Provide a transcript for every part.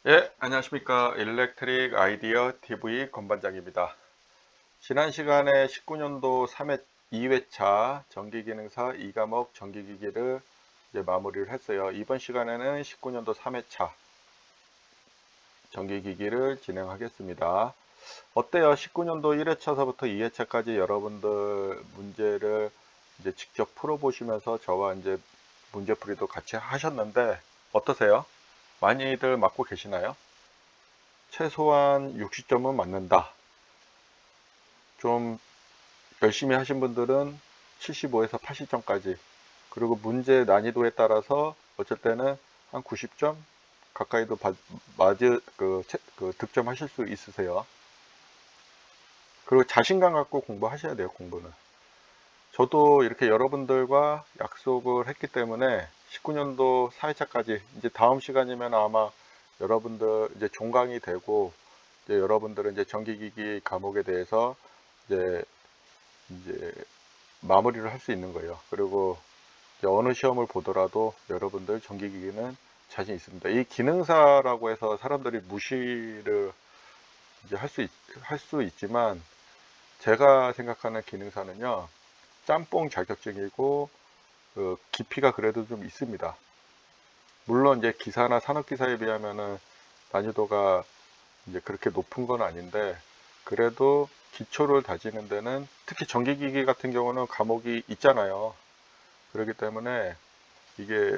예, 안녕하십니까. 일렉트릭 아이디어 TV 건반장입니다. 지난 시간에 19년도 3회, 2회차 전기기능사 2과목 전기기기를 이제 마무리를 했어요. 이번 시간에는 19년도 3회차 전기기기를 진행하겠습니다. 어때요? 19년도 1회차서부터 2회차까지 여러분들 문제를 이제 직접 풀어보시면서 저와 이제 문제풀이도 같이 하셨는데 어떠세요? 많이들 맞고 계시나요? 최소한 60점은 맞는다. 좀 열심히 하신 분들은 75에서 80점까지. 그리고 문제 난이도에 따라서 어쩔 때는 한 90점 가까이도 득점하실 수 있으세요. 그리고 자신감 갖고 공부하셔야 돼요, 공부는. 저도 이렇게 여러분들과 약속을 했기 때문에 19년도 4회차까지 이제 다음 시간이면 아마 여러분들 이제 종강이 되고 이제 여러분들은 이제 전기기기 과목에 대해서 이제 마무리를 할 수 있는 거예요. 그리고 이제 어느 시험을 보더라도 여러분들 전기기기는 자신 있습니다. 이 기능사라고 해서 사람들이 무시를 이제 할 수 있지만 제가 생각하는 기능사는요, 짬뽕 자격증이고 깊이가 그래도 좀 있습니다. 물론 이제 기사나 산업기사에 비하면은 난이도가 이제 그렇게 높은 건 아닌데 그래도 기초를 다지는 데는 특히 전기기기 같은 경우는 과목이 있잖아요. 그렇기 때문에 이게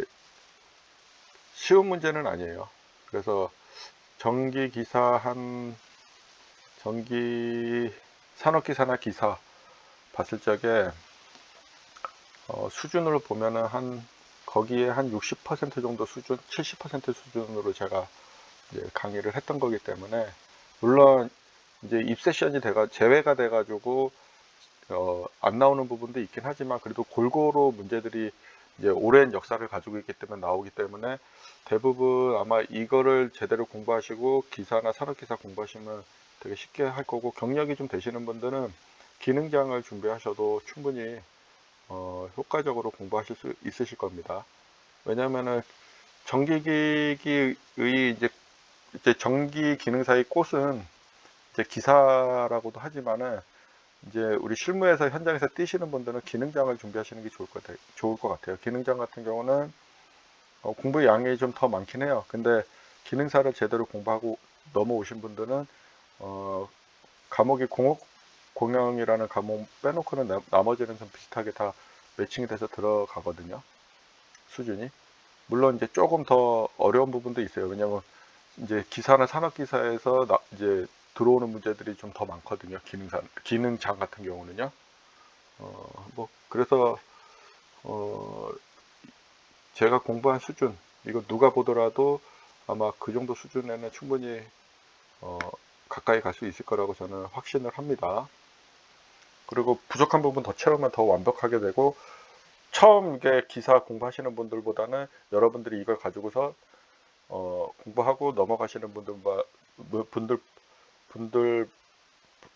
쉬운 문제는 아니에요. 그래서 전기기사 전기 산업기사나 기사 봤을 적에 수준을 보면은 거기에 한 60% 정도 수준, 70% 수준으로 제가 이제 강의를 했던 거기 때문에 물론 이제 입세션이 제외가 돼가지고 안 나오는 부분도 있긴 하지만 그래도 골고루 문제들이 이제 오랜 역사를 가지고 있기 때문에 나오기 때문에 대부분 아마 이거를 제대로 공부하시고 기사나 산업기사 공부하시면 되게 쉽게 할 거고 경력이 좀 되시는 분들은 기능장을 준비하셔도 충분히 효과적으로 공부하실 수 있으실 겁니다. 왜냐면은 전기기기의 이제 전기 기능사의 꽃은 이제 기사라고도 하지만은 이제 우리 실무에서 현장에서 뛰시는 분들은 기능장을 준비하시는 게 좋을 것 같아요. 기능장 같은 경우는 공부 양이 좀 더 많긴 해요. 근데 기능사를 제대로 공부하고 넘어오신 분들은 어, 과목이 공영이라는 과목 빼놓고는 나머지는 좀 비슷하게 다 매칭이 돼서 들어가거든요. 수준이. 물론 이제 조금 더 어려운 부분도 있어요. 왜냐면 이제 기사나 산업기사에서 이제 들어오는 문제들이 좀 더 많거든요. 기능장 같은 경우는요. 그래서 어, 제가 공부한 수준, 이거 누가 보더라도 아마 그 정도 수준에는 충분히 어, 가까이 갈 수 있을 거라고 저는 확신을 합니다. 그리고 부족한 부분 더 채우면 더 완벽하게 되고 처음 이게 기사 공부하시는 분들보다는 여러분들이 이걸 가지고서 공부하고 넘어가시는 분들 분들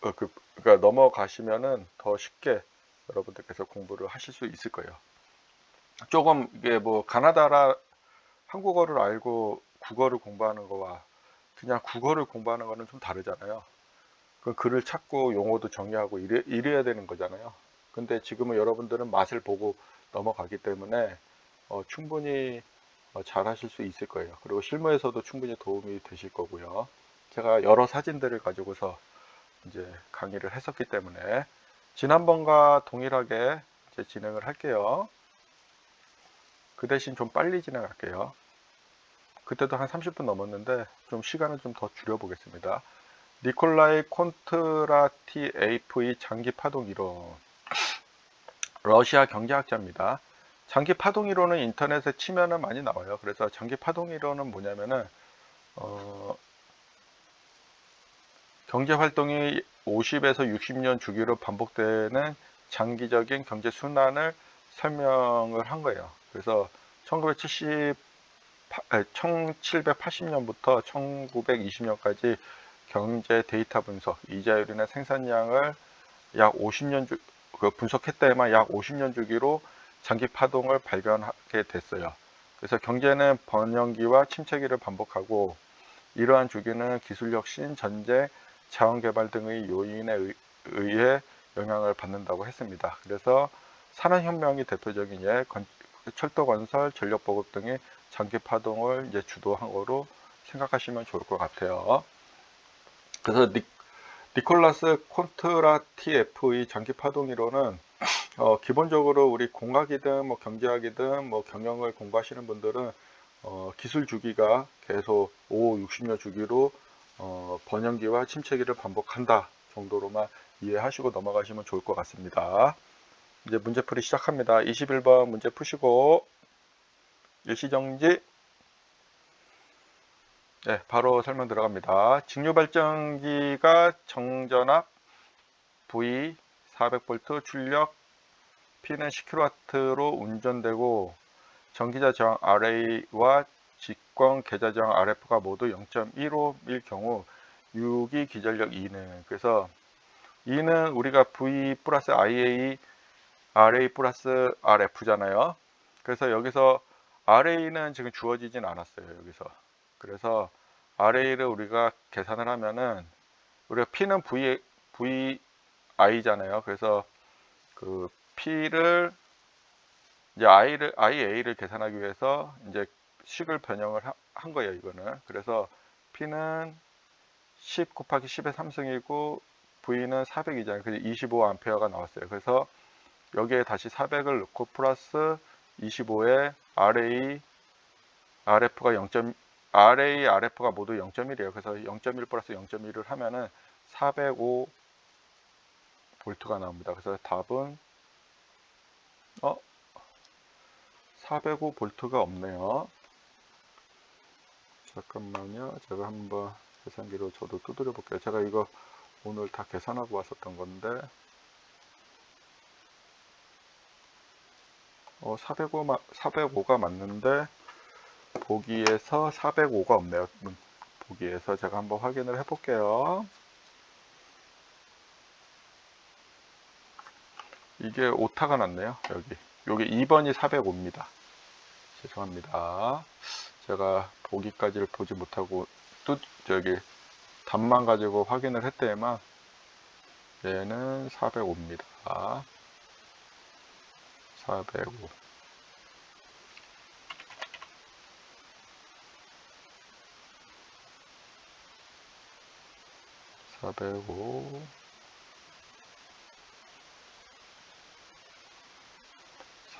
그러니까 넘어가시면은 더 쉽게 여러분들께서 공부를 하실 수 있을 거예요. 조금 이게 뭐 한국어를 알고 국어를 공부하는 거와 그냥 국어를 공부하는 거는 좀 다르잖아요. 그 글을 찾고 용어도 정리하고 이래야 되는 거잖아요. 근데 지금은 여러분들은 맛을 보고 넘어가기 때문에 충분히 잘 하실 수 있을 거예요. 그리고 실무에서도 충분히 도움이 되실 거고요. 제가 여러 사진들을 가지고서 이제 강의를 했었기 때문에 지난번과 동일하게 이제 진행을 할게요. 그 대신 좀 빨리 진행할게요. 그때도 한 30분 넘었는데 좀 시간을 좀 더 줄여보겠습니다. 니콜라이 콘트라티에이프의 장기 파동 이론. 러시아 경제학자입니다. 장기 파동 이론은 인터넷에 치면은 많이 나와요. 그래서 장기 파동 이론은 뭐냐면은 어, 경제 활동이 50에서 60년 주기로 반복되는 장기적인 경제 순환을 설명을 한 거예요. 그래서 1780년부터 1920년까지 경제 데이터 분석, 이자율이나 생산량을 약 50년 분석했다에만 약 50년 주기로 장기 파동을 발견하게 됐어요. 그래서 경제는 번영기와 침체기를 반복하고 이러한 주기는 기술혁신, 전쟁, 자원개발 등의 요인에 의해 영향을 받는다고 했습니다. 그래서 산업혁명이 대표적인 예, 철도건설, 전력보급 등의 장기파동을 이제 주도한 거로 생각하시면 좋을 것 같아요. 그래서 니콜라스 콘트라티에프의 장기파동이론은 기본적으로 우리 공학이든 뭐 경제학이든 뭐 경영을 공부하시는 분들은 기술 주기가 계속 5, 60년 주기로 번영기와 침체기를 반복한다 정도로만 이해하시고 넘어가시면 좋을 것 같습니다. 이제 문제풀이 시작합니다. 21번 문제 푸시고 일시정지. 네, 바로 설명 들어갑니다. 직류발전기가 정전압 V 400V 출력 P는 10kW로 운전되고 전기자 저항 RA와 직권 계좌 저항 RF가 모두 0.15일 경우 유기 기전력 E는, 그래서 E는 우리가 V 플러스 IA RA 플러스 RF잖아요. 그래서 여기서 RA는 지금 주어지진 않았어요. 여기서. 그래서 RA를 우리가 계산을 하면은 우리가 P는 VI잖아요. 그래서 그 P를 이제 IA를 계산하기 위해서 이제 식을 변형을 한 거예요. 이거는. 그래서 P는 10 곱하기 10의 3승이고 V는 400이잖아요. 그래서 25A가 나왔어요. 그래서 여기에 다시 400을 넣고 플러스 25에 RA, RF가 모두 0.1이에요. 그래서 0.1 플러스 0.1을 하면은 405 볼트가 나옵니다. 그래서 답은 405 볼트가 없네요. 잠깐만요. 제가 한번 계산기로 저도 두드려 볼게요. 제가 이거 오늘 다 계산하고 왔었던 건데 405가 맞는데 보기에서 405가 없네요. 보기에서 제가 한번 확인을 해 볼게요. 이게 오타가 났네요. 여기 2번이 405입니다. 죄송합니다. 제가 보기까지를 보지 못하고 답만 가지고 확인을 했더니만 얘는 405입니다. 405. 405.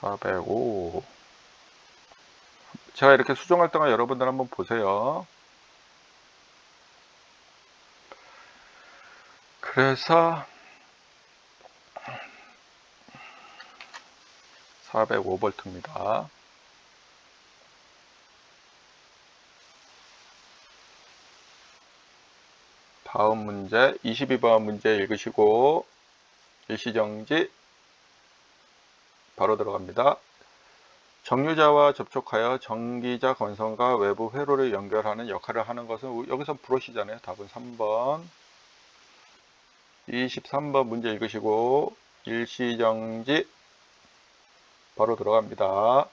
405. 제가 이렇게 수정할 동안 여러분들 한번 보세요. 그래서 405V입니다. 다음 문제 22번 문제 읽으시고 일시정지. 바로 들어갑니다. 정류자와 접촉하여 전기자 건선과 외부 회로를 연결하는 역할을 하는 것은 여기서 브러시잖아요. 답은 3번. 23번 문제 읽으시고 일시정지. 바로 들어갑니다.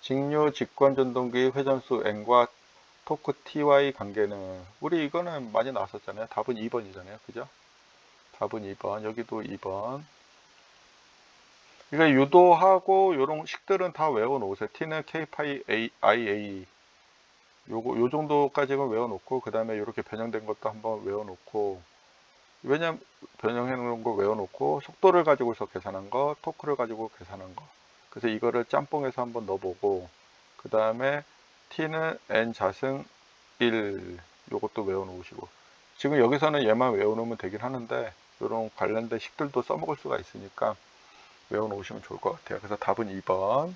직류 직권전동기 회전수 N과 토크 TY 관계는 우리 이거는 많이 나왔었잖아요. 답은 2번이잖아요. 그죠? 답은 2번. 여기도 2번. 그러니까 유도하고 요런 식들은 다 외워놓으세요. T는 K-파이 IA 요 정도까지는 외워놓고 그 다음에 이렇게 변형된 것도 한번 외워놓고, 왜냐면 변형해 놓은 거 외워놓고 속도를 가지고서 계산한 거, 토크를 가지고 계산한 거, 그래서 이거를 짬뽕해서 한번 넣어보고 그 다음에 T는 N 자승 1 요것도 외워놓으시고, 지금 여기서는 얘만 외워놓으면 되긴 하는데 이런 관련된 식들도 써먹을 수가 있으니까 외워놓으시면 좋을 것 같아요. 그래서 답은 2번.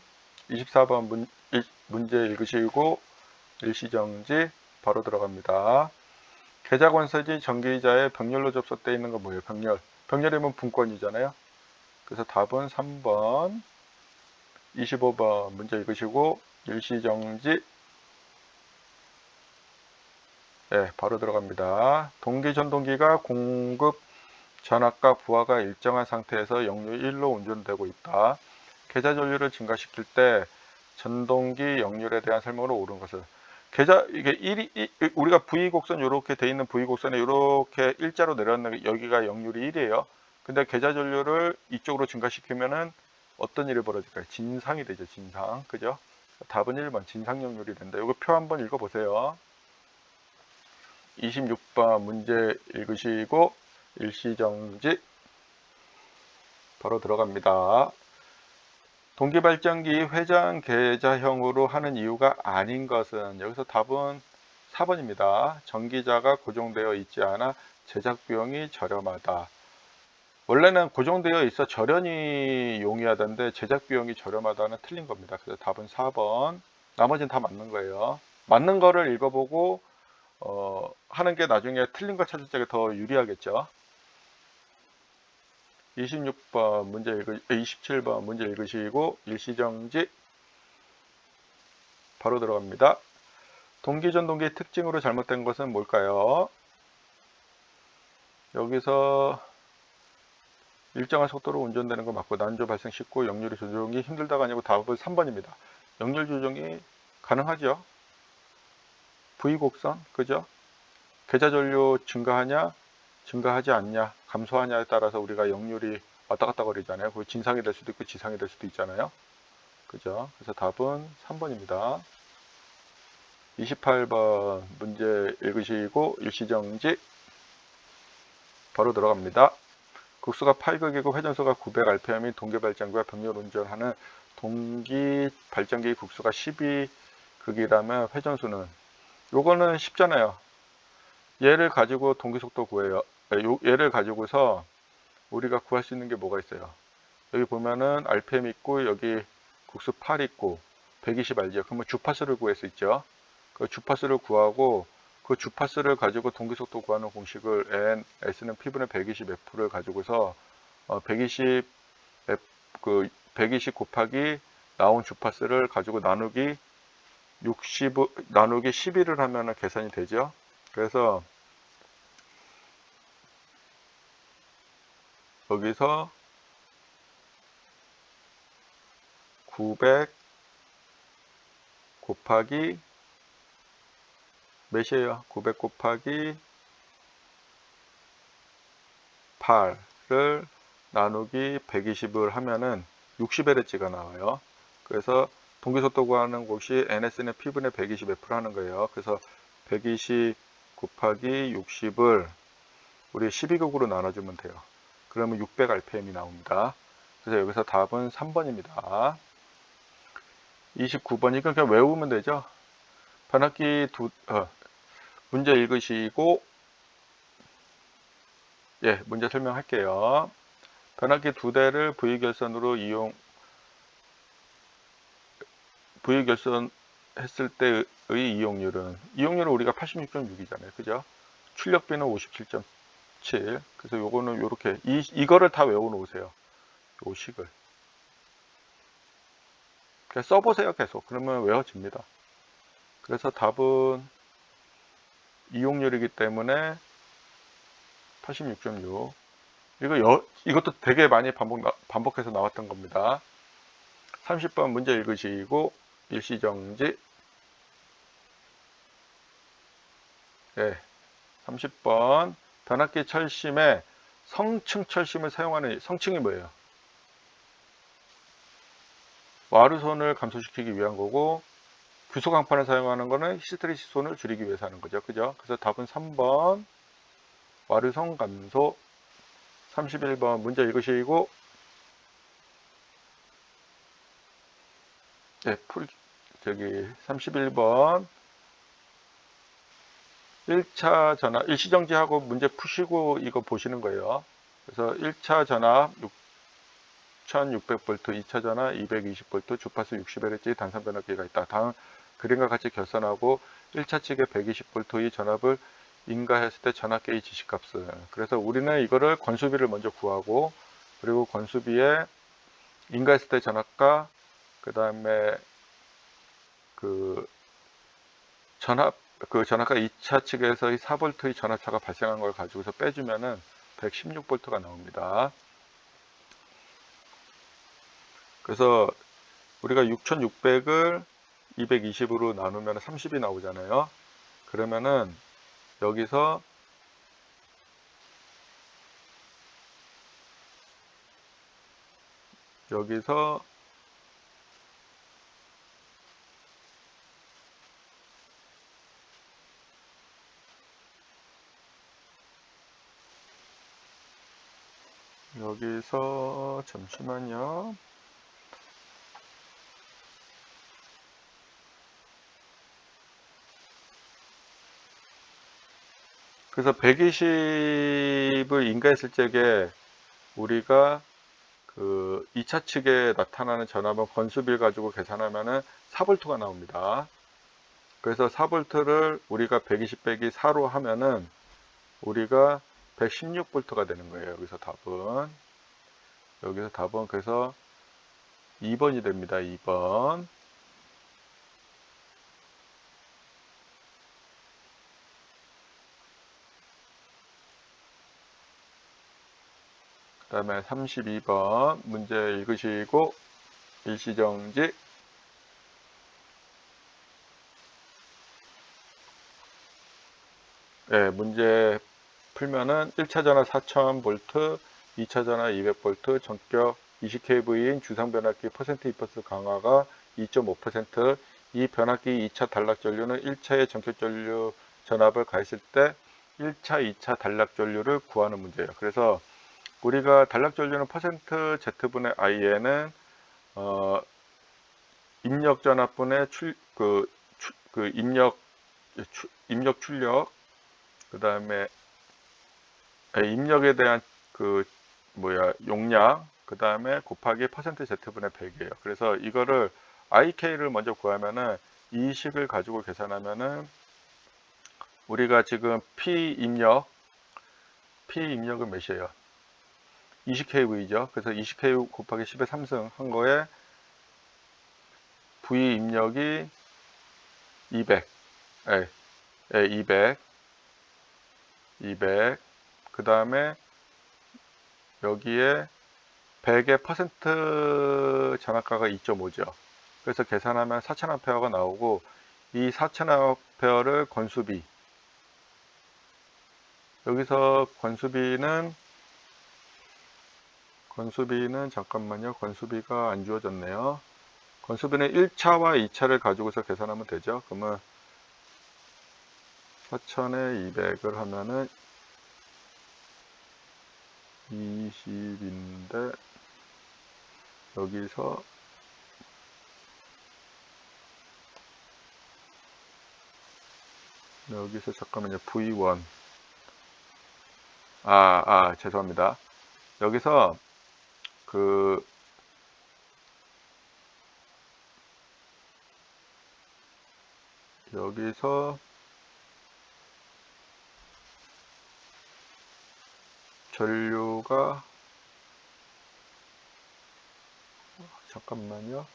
24번 문제 읽으시고 일시정지. 바로 들어갑니다. 계좌권서지 전기자의 병렬로 접속되어 있는 건 뭐예요? 병렬이면 분권이잖아요. 그래서 답은 3번. 25번 문제 읽으시고 일시정지. 네, 바로 들어갑니다. 동기전동기가 공급 전압과 부하가 일정한 상태에서 역류 1로 운전되고 있다. 계좌 전류를 증가시킬 때 전동기 역률에 대한 설명으로 옳은 것은 계좌 이게 우리가 V 곡선 이렇게 돼 있는 V 곡선에 이렇게 일자로 내려왔는 여기가 역률이 1이에요. 근데 계좌 전류를 이쪽으로 증가시키면은 어떤 일이 벌어질까요? 진상이 되죠. 진상. 그죠? 답은 1번 진상 역률이 된다. 이거 표 한번 읽어 보세요. 26번 문제 읽으시고 일시정지 바로 들어갑니다. 동기발전기 회전 계좌형으로 하는 이유가 아닌 것은, 여기서 답은 4번입니다. 전기자가 고정되어 있지 않아 제작 비용이 저렴하다. 원래는 고정되어 있어 절연이 용이하던데 제작 비용이 저렴하다는 틀린 겁니다. 그래서 답은 4번. 나머지는 다 맞는 거예요. 맞는 거를 읽어보고 하는 게 나중에 틀린 거 찾을 적에 더 유리하겠죠. 27번 문제 읽으시고 일시정지 바로 들어갑니다. 동기전동기의 특징으로 잘못된 것은 뭘까요? 여기서 일정한 속도로 운전되는 거 맞고 난조 발생 쉽고 역률 조정이 힘들다가 아니고 답은 3번입니다. 역률 조정이 가능하죠. V곡선 그죠? 계좌 전류 증가하냐 증가하지 않냐 감소하냐에 따라서 우리가 역률이 왔다 갔다 거리잖아요. 그 진상이 될 수도 있고 지상이 될 수도 있잖아요. 그죠? 그래서 답은 3번입니다. 28번 문제 읽으시고 일시정지 바로 들어갑니다. 국수가 8극이고 회전수가 900rpm인 동기발전기와 병렬 운전하는 동기발전기 국수가 12극이라면 회전수는, 요거는 쉽잖아요. 얘를 가지고 동기속도 구해요. 얘를 가지고서 우리가 구할 수 있는 게 뭐가 있어요? 여기 보면은 rpm 있고 여기 국수 8 있고 120 알죠? 그러면 주파수를 구할 수 있죠. 그 주파수를 구하고 그 주파수를 가지고 동기속도 구하는 공식을 n, s는 p분의 120 f를 가지고서 120 f, 120 곱하기 나온 주파수를 가지고 나누기 12를 하면 계산이 되죠. 그래서 여기서 900 곱하기 몇이에요? 900 곱하기 8를 나누기 120을 하면은 60Hz가 나와요. 그래서 동기속도 구하는 곳이 NS는 P분의 120F를 하는 거예요. 그래서 120 곱하기 60을 우리 12극으로 나눠주면 돼요. 그러면 600rpm이 나옵니다. 그래서 여기서 답은 3번입니다. 29번 이건 그냥 외우면 되죠. 변압기 문제 읽으시고 문제 설명할게요. 변압기 2대를 V결선 했을 때의 이용률은 우리가 86.6이잖아요. 그죠? 출력비는 57.7. 그래서 요거는 요렇게 이거를 다 외워 놓으세요. 요 식을. 그냥 써보세요. 계속. 그러면 외워집니다. 그래서 답은 이용률이기 때문에 86.6. 이것도 되게 많이 반복해서 나왔던 겁니다. 30번 문제 읽으시고 일시정지. 30번 변압기 철심에 성층 철심을 사용하는 성층이 뭐예요? 와르손을 감소시키기 위한 거고, 규소 강판을 사용하는 거는 히스테리시손을 줄이기 위해서 하는 거죠. 그죠? 그래서 답은 3번 와르손 감소. 31번 문제 읽으시고 31번 1차 전압 일시정지하고 문제 푸시고 이거 보시는 거예요. 그래서 1차 전압 6600V, 2차 전압 220V, 주파수 60Hz 단산 변압기가 있다. 다음 그림과 같이 결선하고 1차 측의 120V의 전압을 인가했을 때 전압계의 지시값을. 그래서 우리는 이거를 권수비를 먼저 구하고, 그리고 권수비에 인가했을 때 전압과 그 다음에 전압과 2차 측에서의 4V의 전압차가 발생한 걸 가지고서 빼주면은 116V가 나옵니다. 그래서 우리가 6600을 220으로 나누면 30이 나오잖아요. 그러면은 여기서 여기서 잠시만요. 그래서 120을 인가했을 적에 우리가 그 2차 측에 나타나는 전압은 건수비를 가지고 계산하면은 4V가 나옵니다. 그래서 4V를 우리가 120 빼기 4로 하면은 우리가 116V가 되는 거예요. 여기서 답은 그래서 2번이 됩니다. 2번. 그 다음에 32번 문제 읽으시고 일시정지. 네, 문제 풀면은 1차 전압 4000V, 2차 전압 200V, 전격 20kV인 주상 변압기 퍼센트 임퍼스 강화가 2.5%, 이 변압기 2차 단락 전류는 1차의 전격 전류 전압을 가했을 때 1차, 2차 단락 전류를 구하는 문제예요. 그래서 우리가 단락 전류는 퍼센트 Z분의 I에는 입력 전압분의 입력 출력, 그 다음에 입력에 대한 용량, 그 다음에 곱하기 퍼센트 Z분의 100이에요. 그래서 이거를 IK를 먼저 구하면은 이 식을 가지고 계산하면은 우리가 지금 P 입력은 몇이에요? 20kV죠. 그래서 20kV 곱하기 10의 3승 한 거에 V 입력이 200, 200. 그 다음에 여기에 100의 퍼센트 전압가가 2.5죠. 그래서 계산하면 4000A가 나오고, 이 4000A를 여기서 건수비는 잠깐만요. 건수비가 안 주어졌네요. 건수비는 1차와 2차를 가지고서 계산하면 되죠. 그러면 4000에 200을 하면은 20인데 여기서 잠깐만요. V1 죄송합니다. 여기서 전류가 잠깐만요.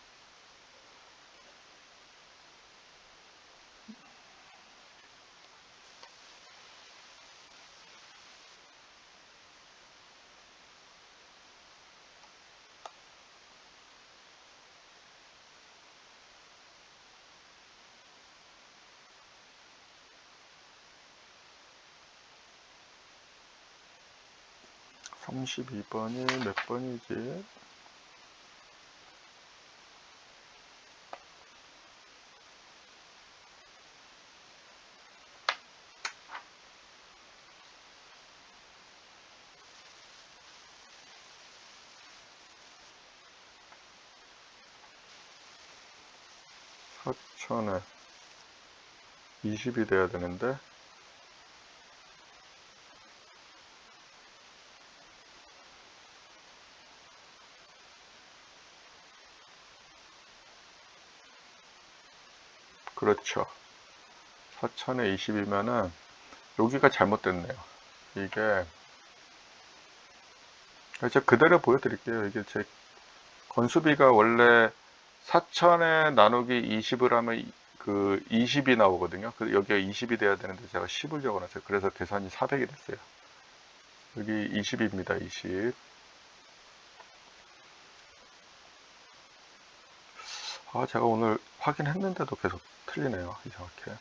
(32번이) 몇 번이지? (4000에) 20이 돼야 되는데 그렇죠. 4000에 20이면은 여기가 잘못됐네요. 이게 제가 그대로 보여드릴게요. 이게 제 건수비가 원래 4000에 나누기 20을 하면 20이 나오거든요. 여기가 20이 돼야 되는데 제가 10을 적어놨어요. 그래서 계산이 400이 됐어요. 여기 20입니다. 20. 제가 오늘 확인했는데도 계속 틀리네요. 이상하게.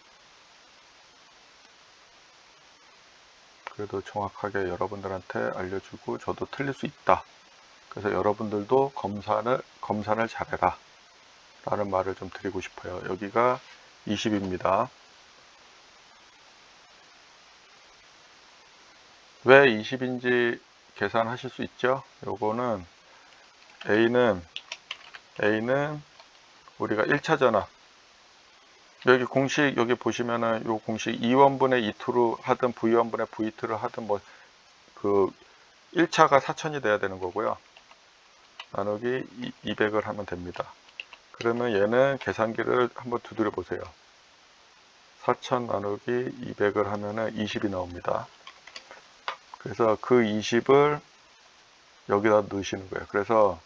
그래도 정확하게 여러분들한테 알려주고 저도 틀릴 수 있다. 그래서 여러분들도 검산을 잘해라 라는 말을 좀 드리고 싶어요. 여기가 20입니다. 왜 20인지 계산하실 수 있죠? 요거는 A는 우리가 1차 전압, 여기 공식 여기 보시면은 요 공식 E1분의 E2로 하든 V1분의 V2를 하든 뭐 그 1차가 4000이 돼야 되는 거고요. 나누기 200을 하면 됩니다. 그러면 얘는 계산기를 한번 두드려 보세요. 4000 나누기 200을 하면은 20이 나옵니다. 그래서 그 20을 여기다 넣으시는 거예요. 그래서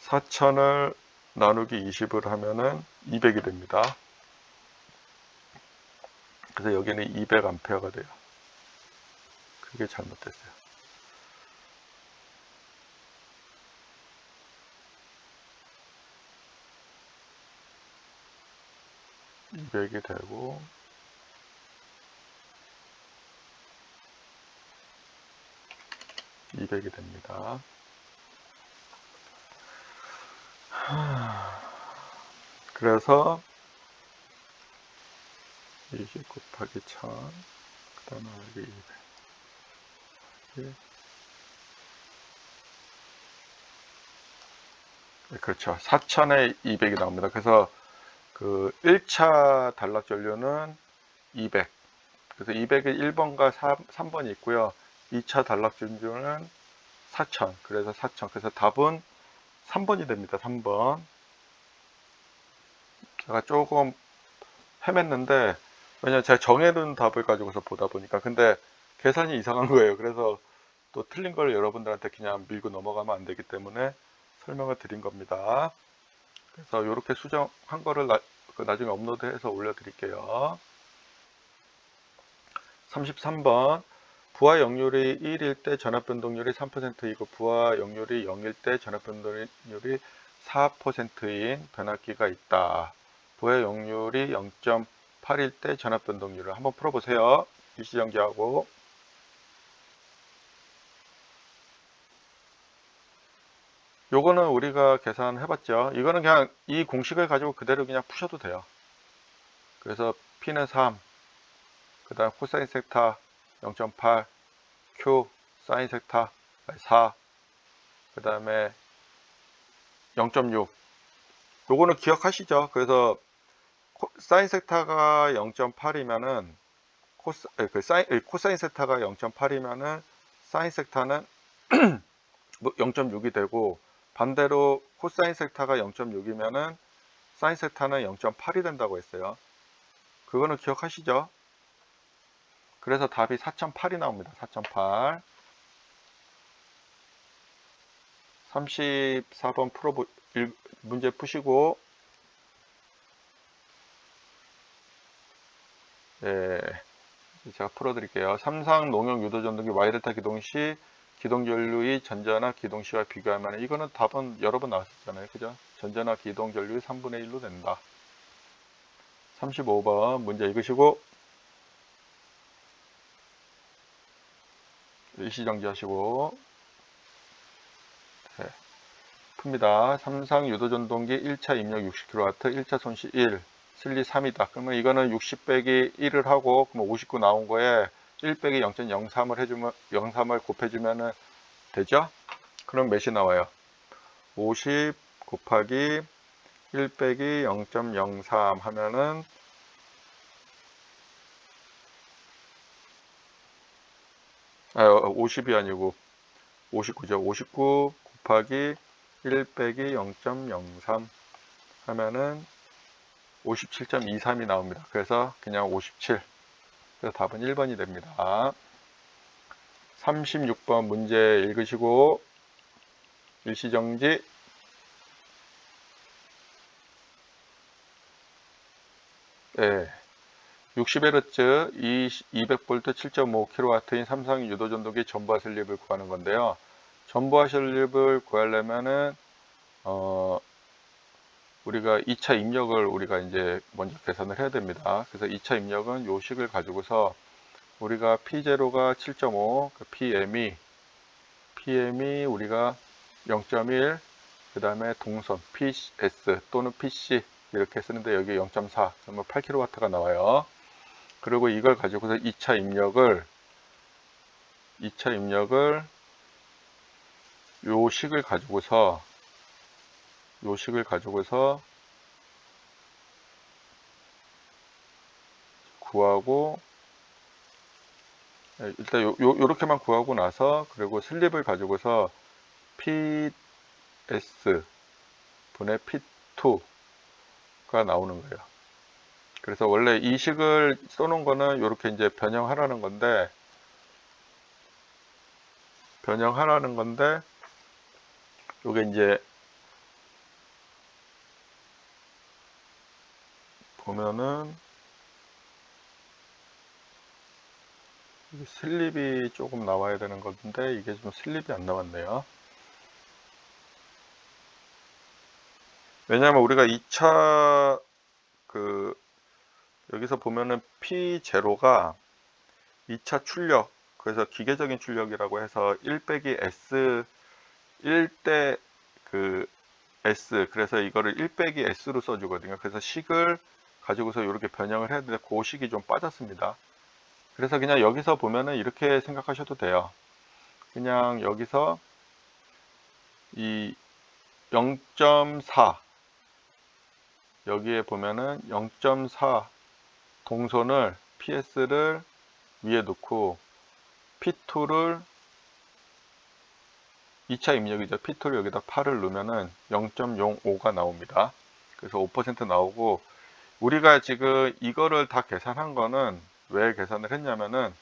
4000을 나누기 20을 하면은 200이 됩니다. 그래서 여기는 200A가 돼요. 그게 잘못됐어요. 200이 되고 200이 됩니다. 그래서 20 곱하기 1000, 그 다음에 여기 200. 그렇죠. 4000에 200이 나옵니다. 그래서 그 1차 단락전류는 200. 그래서 200에 1번과 3번이 있고요. 2차 단락전류는 4000. 그래서 4000. 그래서 답은 3번이 됩니다. 3번. 제가 조금 헤맸는데, 왜냐면 제가 정해둔 답을 가지고서 보다 보니까. 근데 계산이 이상한 거예요. 그래서 또 틀린 걸 여러분들한테 그냥 밀고 넘어가면 안 되기 때문에 설명을 드린 겁니다. 그래서 이렇게 수정한 거를 나중에 업로드해서 올려드릴게요. 33번. 부하 역률이 1일 때 전압 변동률이 3%이고 부하 역률이 0일 때 전압 변동률이 4%인 변압기가 있다. 부하 역률이 0.8일 때 전압 변동률을 한번 풀어보세요. 일시정지하고. 요거는 우리가 계산해봤죠. 이거는 그냥 이 공식을 가지고 그대로 그냥 푸셔도 돼요. 그래서 P는 3, 그 다음 코사인 섹타 0.8, Q 사인 섹타 4, 그 다음에 0.6. 요거는 기억하시죠? 그래서 사인 섹타가 0.8이면은 코사인 섹타가 0.8이면은 사인 섹타는 0.6이 되고, 반대로 코사인 섹타가 0.6이면은 사인 섹타는 0.8이 된다고 했어요. 그거는 기억하시죠? 그래서 답이 4.8이 나옵니다. 4.8. 34번 문제 푸시고, 예, 제가 풀어드릴게요. 삼상 농용 유도 전동기 Y델타 기동 시 기동 전류의 전자나 기동 시와 비교하면, 이거는 답은 여러 번 나왔었잖아요. 그죠? 전자나 기동 전류의 3분의 1로 된다. 35번 문제 읽으시고 일시정지 하시고, 네, 풉니다. 삼상 유도전동기 1차 입력 60kW, 1차 손실 1, 실리 3이다. 그러면 이거는 60 빼기 1을 하고, 그러면 59 나온 거에 1 빼기 0.03을 해주면, 03을 곱해주면 되죠? 그럼 몇이 나와요? 50 곱하기 1 빼기 0.03 하면은 50이 아니고 59죠. 59 곱하기 1 빼기 0.03 하면은 57.23이 나옵니다. 그래서 그냥 57. 그래서 답은 1번이 됩니다. 36번 문제 읽으시고 일시정지. 네. 60Hz 200V 7.5kW인 삼성 유도전동기 전부하 슬립을 구하는 건데요. 전부하 슬립을 구하려면은 우리가 2차 입력을 우리가 이제 먼저 계산을 해야 됩니다. 그래서 2차 입력은 요 식을 가지고서 우리가 P0가 7.5, PM이 우리가 0.1, 그 다음에 동선 PS 또는 PC 이렇게 쓰는데 여기 0.4, 그러면 8kW가 나와요. 그리고 이걸 가지고서 2차 입력을 요 식을 가지고서 구하고, 일단 요렇게만 구하고 나서, 그리고 슬립을 가지고서 PS 분의 P2가 나오는 거예요. 그래서 원래 이 식을 써놓은 거는 이렇게 이제 변형하라는 건데, 요게 이제 보면은 슬립이 조금 나와야 되는 건데 이게 좀 슬립이 안 나왔네요. 왜냐하면 우리가 2차 여기서 보면은 P0가 2차 출력, 그래서 기계적인 출력이라고 해서 1 빼기 S 1대 S, 그래서 이거를 1 빼기 S로 써주거든요. 그래서 식을 가지고서 이렇게 변형을 해야 되는데 그 식이 좀 빠졌습니다. 그래서 그냥 여기서 보면은 이렇게 생각하셔도 돼요. 그냥 여기서 이 0.4 여기에 보면은 0.4 동선을 PS를 위에 놓고 P2를 2차 입력이죠. P2를 여기다 8을 넣으면은 0.05가 나옵니다. 그래서 5% 나오고, 우리가 지금 이거를 다 계산한 거는 왜 계산을 했냐면은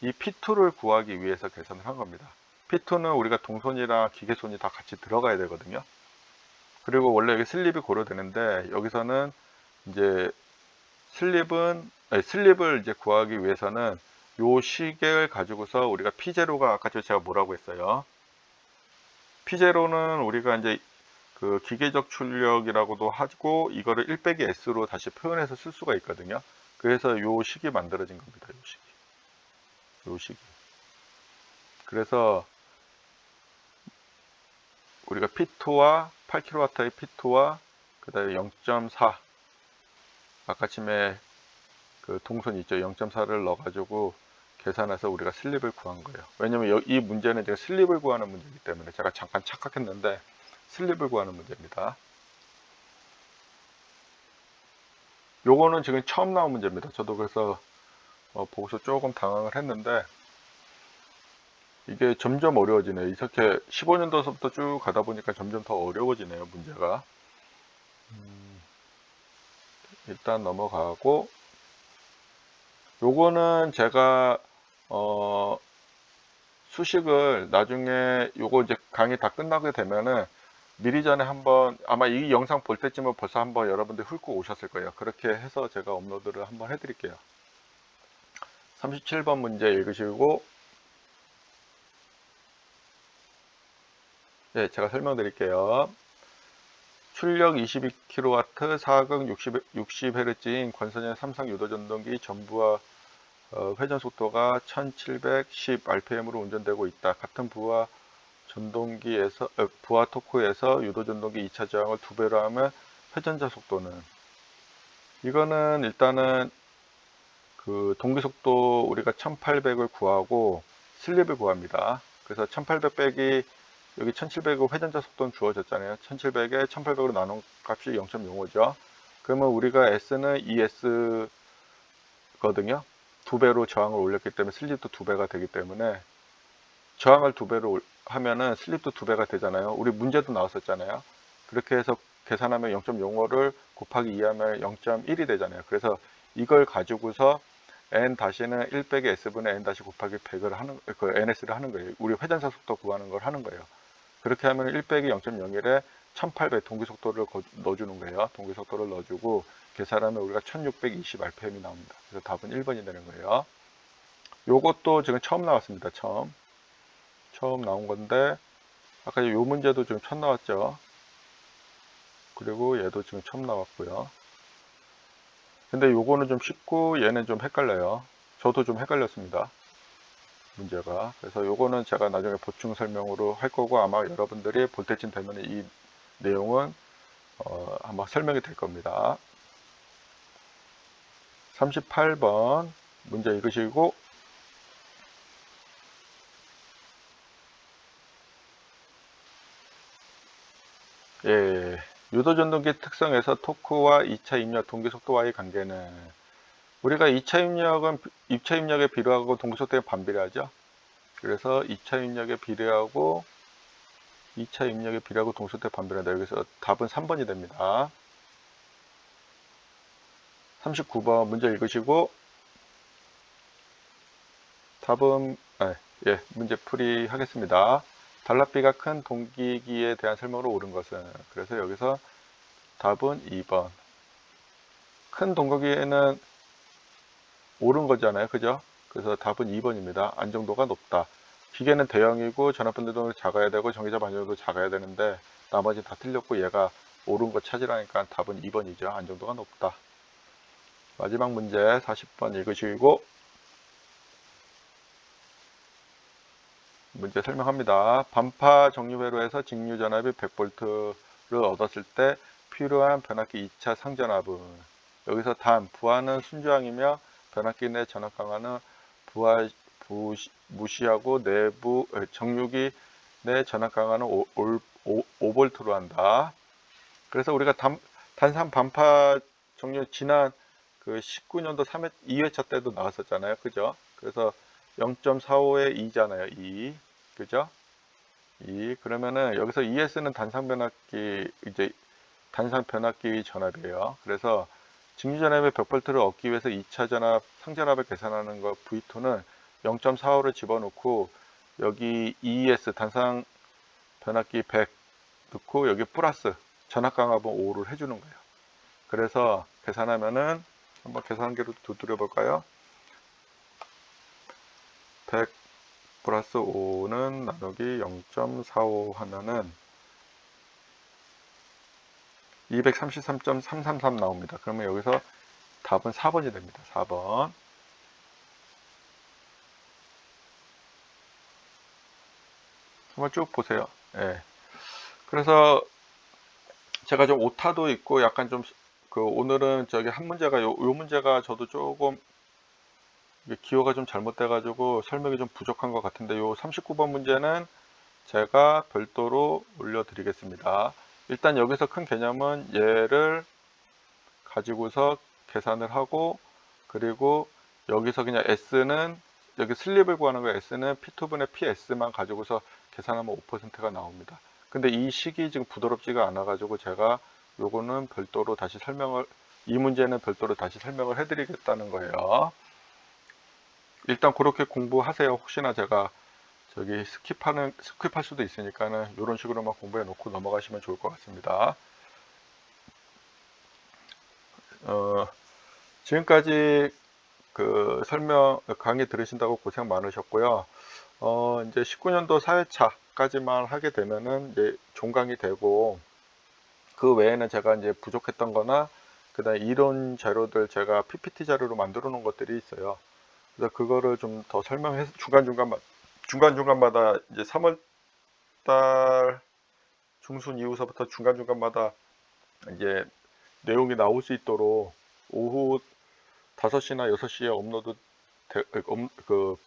이 P2를 구하기 위해서 계산을 한 겁니다. P2는 우리가 동선이랑 기계손이 다 같이 들어가야 되거든요. 그리고 원래 여기 슬립이 고려되는데 여기서는 이제 슬립을 이제 구하기 위해서는 요 식을 가지고서 우리가 P0가 아까 제가 뭐라고 했어요? P0는 우리가 이제 그 기계적 출력이라고도 하고 이거를 1 빼기 S로 다시 표현해서 쓸 수가 있거든요. 그래서 요 식이 만들어진 겁니다. 요 식이. 그래서 우리가 P2와 8kW의 P2와 그 다음에 0.4 아까쯤에 그 동선 있죠. 0.4를 넣어가지고 계산해서 우리가 슬립을 구한 거예요. 왜냐면 이 문제는 제가 슬립을 구하는 문제이기 때문에 제가 잠깐 착각했는데 슬립을 구하는 문제입니다. 요거는 지금 처음 나온 문제입니다. 저도 그래서 보고서 조금 당황을 했는데 이게 점점 어려워지네요. 이렇게 15년도서부터 쭉 가다 보니까 점점 더 어려워지네요. 문제가. 일단 넘어가고, 요거는 제가 수식을 나중에 요거 이제 강의 다 끝나게 되면은 미리 전에 한번, 아마 이 영상 볼 때쯤은 벌써 한번 여러분들 훑고 오셨을 거예요. 그렇게 해서 제가 업로드를 한번 해드릴게요. 37번 문제 읽으시고, 네, 제가 설명드릴게요. 출력 22kW, 사극 60Hz인 권선의 삼성 유도전동기 전부와 회전 속도가 1710rpm으로 운전되고 있다. 같은 부하 토크에서 유도전동기 2차 저항을 2배로 하면 회전자 속도는, 이거는 일단은 그 동기 속도 우리가 1800을 구하고 슬립을 구합니다. 그래서 1800 빼기 여기 1700은 회전자 속도는 주어졌잖아요. 1700에 1800으로 나눈 값이 0.05죠. 그러면 우리가 S는 ES 거든요. 2배로 저항을 올렸기 때문에 슬립도 2배가 되기 때문에 저항을 2배로 하면은 슬립도 2배가 되잖아요. 우리 문제도 나왔었잖아요. 그렇게 해서 계산하면 0.05를 곱하기 2하면 0.1이 되잖아요. 그래서 이걸 가지고서 n-는 1 빼기 s분의 n 다시 곱하기 100을 하는, 그 ns를 하는 거예요. 우리 회전사 속도 구하는 걸 하는 거예요. 그렇게 하면 1 빼기 0.01에 1800 동기속도를 넣어주는 거예요. 동기속도를 넣어주고 계산하면 우리가 1620rpm이 나옵니다. 그래서 답은 1번이 되는 거예요. 요것도 지금 처음 나왔습니다. 처음 나온 건데 아까 요 문제도 지금 처음 나왔죠. 그리고 얘도 지금 처음 나왔고요. 근데 요거는 좀 쉽고 얘는 좀 헷갈려요. 저도 좀 헷갈렸습니다, 문제가. 그래서 요거는 제가 나중에 보충 설명으로 할 거고, 아마 여러분들이 볼 때쯤 되면 이 내용은 아마 설명이 될 겁니다. 38번 문제 읽으시고, 예, 유도전동기 특성에서 토크와 2차 입력 동기 속도와의 관계는, 우리가 2차 입력에 비례하고 동기 속도에 반비례하죠. 그래서 2차 입력에 비례하고 2차 입력에 비례하고 동기 속도에 반비례한다. 여기서 답은 3번이 됩니다. 39번 문제 읽으시고, 답은 예, 문제 풀이 하겠습니다. 단랍비가 큰 동기기에 대한 설명으로 옳은 것은, 그래서 여기서 답은 2번. 큰 동기기에는 옳은 거잖아요, 그죠? 그래서 답은 2번입니다. 안정도가 높다. 기계는 대형이고 전압분대도 작아야 되고 전기자 반전도 작아야 되는데 나머지 다 틀렸고 얘가 옳은 거 찾으라니까 답은 2번이죠. 안정도가 높다. 마지막 문제 40번 읽으시고 문제 설명합니다. 반파 정류회로에서 직류 전압이 100V를 얻었을 때 필요한 변압기 2차 상전압은, 여기서 단 부하는 순저항이며 변압기 내 전압 강화는 무시하고 내부 정류기 내 전압 강화는 5V로 한다. 그래서 우리가 단산 반파 정류 지난 그 19년도 2회차 때도 나왔었잖아요, 그죠? 그래서 0.45에 2잖아요, 2. 그죠? 2. 그러면은 여기서 ES는 단상 변압기, 이제 단상 변압기 전압이에요. 그래서 직류 전압의 100V를 얻기 위해서 2차 전압, 상전압을 계산하는 거 V2는 0.45를 집어넣고 여기 ES 단상 변압기 100 넣고 여기 플러스 전압 강압은 5를 해주는 거예요. 그래서 계산하면은 한번 계산기로 두드려 볼까요? 100 플러스 5는 나누기 0.45 하면은 233.333 나옵니다. 그러면 여기서 답은 4번이 됩니다. 4번. 한번 쭉 보세요. 예. 그래서 제가 좀 오타도 있고 약간 좀 오늘은 저기 한 문제가 요 문제가 저도 조금 기호가 좀 잘못돼 가지고 설명이 좀 부족한 것 같은데, 요 39번 문제는 제가 별도로 올려드리겠습니다. 일단 여기서 큰 개념은 얘를 가지고서 계산을 하고, 그리고 여기서 그냥 S는 여기 슬립을 구하는 거예요. S는 P2분의 PS만 가지고서 계산하면 5%가 나옵니다. 근데 이 식이 지금 부드럽지가 않아 가지고 제가 요거는 별도로 다시 이 문제는 별도로 다시 설명을 해 드리겠다는 거예요. 일단 그렇게 공부하세요. 혹시나 제가 저기 스킵할 수도 있으니까는 이런 식으로만 공부해 놓고 넘어가시면 좋을 것 같습니다. 지금까지 그 강의 들으신다고 고생 많으셨고요. 이제 19년도 4회차까지만 하게 되면은 이제 종강이 되고, 그 외에는 제가 이제 부족했던 거나 그다음에 이론 자료들 제가 PPT 자료로 만들어 놓은 것들이 있어요. 그래서 그거를 좀 더 설명해서 중간중간마다 이제 3월달 중순 이후서부터 중간중간마다 이제 내용이 나올 수 있도록 오후 5시나 6시에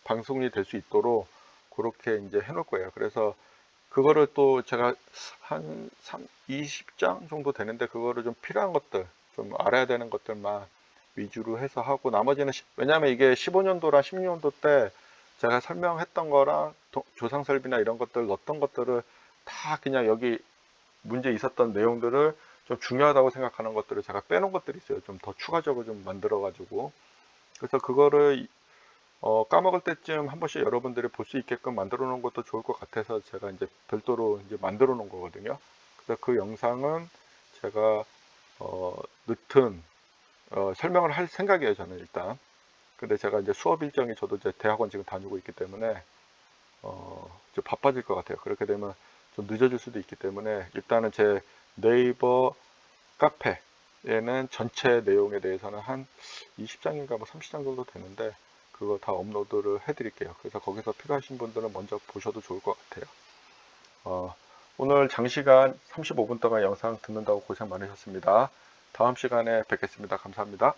방송이 될 수 있도록 그렇게 이제 해놓을 거예요. 그래서 그거를 또 제가 한 20장 정도 되는데, 그거를 좀 필요한 것들, 좀 알아야 되는 것들만 위주로 해서 하고, 나머지는 왜냐하면 이게 15년도랑 16년도 때 제가 설명했던 거랑 조상설비나 이런 것들 넣었던 것들을 다 그냥 여기 문제 있었던 내용들을 좀 중요하다고 생각하는 것들을 제가 빼놓은 것들이 있어요. 좀 더 추가적으로 좀 만들어 가지고. 그래서 그거를 까먹을 때쯤 한 번씩 여러분들이 볼 수 있게끔 만들어 놓은 것도 좋을 것 같아서 제가 이제 별도로 이제 만들어 놓은 거거든요. 그래서 그 영상은 제가 늦은 설명을 할 생각이에요, 저는 일단. 근데 제가 이제 수업 일정이, 저도 이제 대학원 지금 다니고 있기 때문에 좀 바빠질 것 같아요. 그렇게 되면 좀 늦어질 수도 있기 때문에 일단은 제 네이버 카페에는 전체 내용에 대해서는 한 20장인가 뭐 30장 정도 되는데 그거 다 업로드를 해 드릴게요. 그래서 거기서 필요하신 분들은 먼저 보셔도 좋을 것 같아요. 오늘 장시간 35분 동안 영상 듣는다고 고생 많으셨습니다. 다음 시간에 뵙겠습니다. 감사합니다.